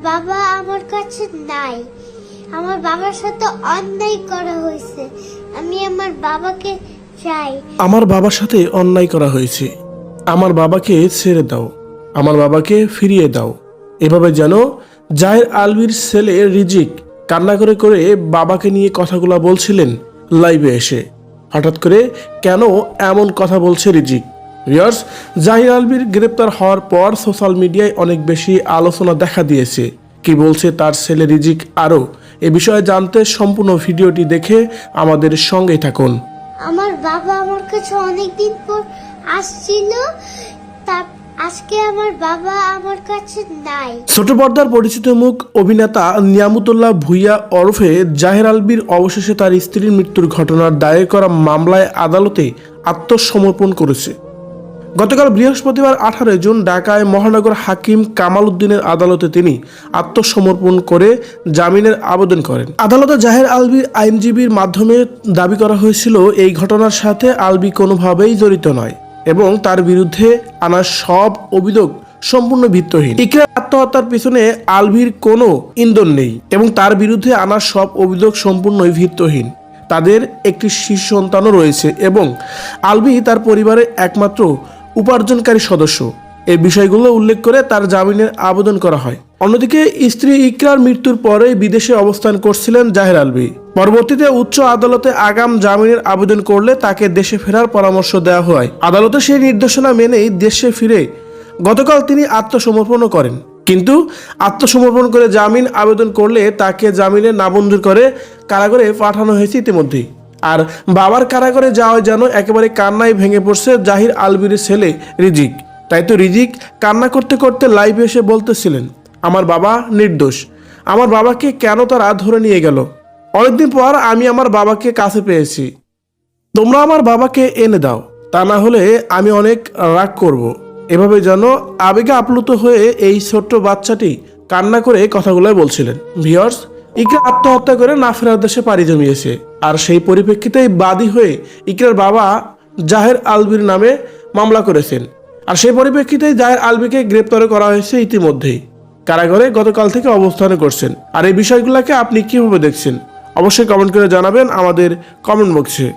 বাবা আমার কাছে নাই। আমার বাবার সাথে অন্যায় করা হয়েছে। আমি আমার বাবাকে চাই। আমার বাবার সাথে অন্যায় করা হয়েছে, আমার বাবাকে ছেড়ে দাও, আমার বাবাকে ফিরিয়ে দাও। এভাবে যেন জাহের আলভির ছেলে রিজিক কান্না করে করে বাবাকে নিয়ে কথাগুলো বলছিলেন লাইভে এসে। হঠাৎ করে কেন এমন কথা বলছে রিজিক? ভিউয়ার্স, জাহির আলভির গ্রেপ্তার হওয়ার পর সোশ্যাল মিডিয়ায় অনেক বেশি আলোচনা দেখা দিয়েছে। কি বলছে তার ছেলে রিজিক আরও, এ বিষয়ে জানতে সম্পূর্ণ ভিডিওটি দেখে আমাদের সঙ্গেই থাকুন। আমার বাবা আমার কাছে অনেকদিন পর আসছিল, আজকে আমার বাবা আমার কাছে নাই। ছোট পর্দার পরিচিত মুখ অভিনেতা নিয়ামতুল্লাহ ভূঁইয়া ওরফে জাহের আলভির অবশেষে তার স্ত্রীর মৃত্যুর ঘটনার দায়ের করা মামলায় আদালতে আত্মসমর্পণ করেছে। গতকাল বৃহস্পতিবার 18 জুন ঢাকায় মহানগর হাকিম কামাল উদ্দিনের আদালতে তিনি আত্মসমর্পণ করে জামিনের আবেদন করেন। আদালতে জাহের আলভির আইনজীবীর মাধ্যমে দাবি করা হয়েছিল এই ঘটনার সাথে আলভি কোনোভাবেই জড়িত নয় এবং তার বিরুদ্ধে আনা সব অভিযোগ সম্পূর্ণ ভিত্তিহীন। ইকরার আত্মহত্যার পিছনে আলভির কোনো ইন্ধন নেই এবং তার বিরুদ্ধে আনা সব অভিযোগ সম্পূর্ণই ভিত্তিহীন। তাদের একটি শিশু সন্তানও রয়েছে এবং আলভি তার পরিবারের একমাত্র উপার্জনকারী সদস্য। এই বিষয়গুলো উল্লেখ করে তার জামিনের আবেদন করা হয়। অন্যদিকে স্ত্রী ইকরার মৃত্যুর পরে বিদেশে অবস্থান করছিলেন জাহের আলভি। পরবর্তীতে উচ্চ আদালতে আগাম জামিনের আবেদন করলে তাকে দেশে ফেরার পরামর্শ দেওয়া হয়। আদালতে সেই নির্দেশনা মেনেই দেশে ফিরে গতকাল তিনি আত্মসমর্পণও করেন। কিন্তু আত্মসমর্পণ করে জামিন আবেদন করলে তাকে জামিনে নামঞ্জুর করে কারাগারে পাঠানো হয়েছে ইতিমধ্যেই। আর বাবার কারাগারে যাওয়ায় যেন একেবারে কান্নায় ভেঙে পড়ছে জাহির আলভির ছেলে রিজিক। তাই তো রিজিক কান্না করতে করতে লাইভে এসে বলতেছিলেন, আমার বাবা নির্দোষ, আমার বাবাকে কেন তারা ধরে নিয়ে গেল? অনেকদিন পর আমি আমার বাবাকে কাছে পেয়েছি, তোমরা আমার বাবাকে এনে দাও, তা না হলে আমি অনেক রাগ করব। এভাবে যেন আবেগে আপ্লুত হয়ে এই ছোট্ট বাচ্চাটি কান্না করে কথাগুলো বলছিলেন। ভিউয়ার্স, ইকরা আত্মহত্যা করে না ফেরার দেশে পাড়ি জমিয়েছে। আর সেই পরিপ্রেক্ষিতেই বাদী হয়ে ইকরার বাবা জাহের আলভির নামে মামলা করেছেন। আর সেই পরিপ্রেক্ষিতেই জাহের আলভিকে গ্রেপ্তার করা হয়েছে ইতিমধ্যেই। কারাগারে গতকাল থেকে অবস্থান করছেন। আর এই বিষয়গুলোকে আপনি কিভাবে দেখছেন অবশ্যই কমেন্ট করে জানাবেন আমাদের কমেন্ট বক্সে।